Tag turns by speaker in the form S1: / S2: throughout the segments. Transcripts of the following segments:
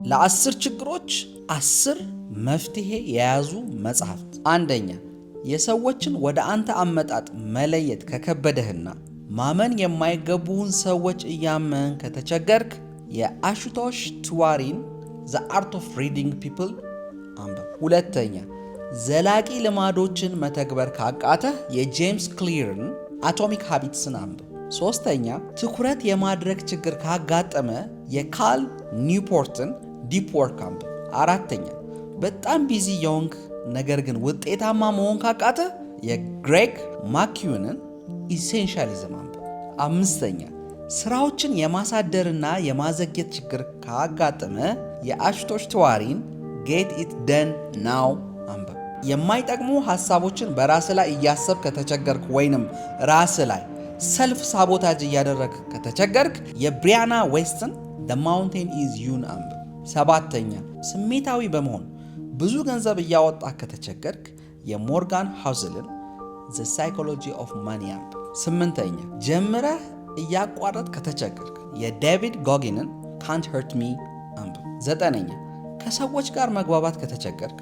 S1: ለ10 ችግሮች 10 መፍትሄ የያዙ መጽሐፍት። አንደኛ፣ የሰዎችን ወደ አንተ አመጣጥ መለየት ከከበደህና ማመን የማይገቡህን ሰዎች እያመን ከተቸገርክ የአሹቶሽ ቲዋሪን ዘ አርት ኦፍ ሪዲንግ ፒፕል አንብብ። ሁለተኛ፣ ዘላቂ ልማዶችን መተግበር ካቃተህ የጄምስ ክሊርን አቶሚክ ሃቢትስን አንብብ። ሶስተኛ፣ ትኩረት የማድረግ ችግር ካጋጠመ የካል ኒውፖርትን ዲፕ ወርክ አንብብ። አራተኛ፣ በጣም ቢዚ የሆንክ ነገር ግን ውጤታማ መሆን ካቃተህ የግሬግ ማኪዩንን ኢሴንሻሊዝም አንብብ። አምስተኛ፣ ስራዎችን የማሳደርና የማዘግየት ችግር ካጋጠመ የአሹቶሽ ቲዋሪን ጌት ኢት ደን ናው አንብብ። የማይጠቅሙ ሐሳቦችን በራስ ላይ እያሰብ ከተቸገርክ ወይንም ራስ ላይ ሰልፍ ሳቦታጅ እያደረግ ከተቸገርክ የብሪያና ዌስትን The Mountain is You አንብብ። ሰባተኛ፣ ስሜታዊ በመሆን ብዙ ገንዘብ እያወጣ ከተቸገርክ የሞርጋን ሃውዝልን The Psychology of Money አንብብ። ስምንተኛ፣ ጀምረህ እያቋረጥ ከተቸገርክ የዴቪድ ጎጊንን Can't Hurt Me አንብብ። ዘጠነኛ፣ ከሰዎች ጋር መግባባት ከተቸገርክ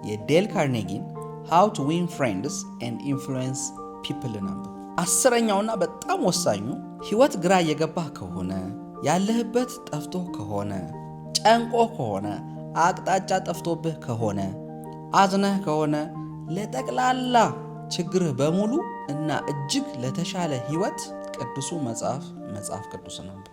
S1: የዴል ካርኔጊን How to Win Friends and Influence People አንብብ። አስረኛውና በጣም ወሳኙ፣ ህይወት ግራ እየገባህ ከሆነ፣ ያለህበት ጠፍቶ ከሆነ፣ ጨንቆ ከሆነ፣ አቅጣጫ ጠፍቶብህ ከሆነ፣ አዝነህ ከሆነ፣ ለጠቅላላ ችግርህ በሙሉ እና እጅግ ለተሻለ ህይወት ቅዱሱ መጽሐፍ ቅዱስን አንብብ።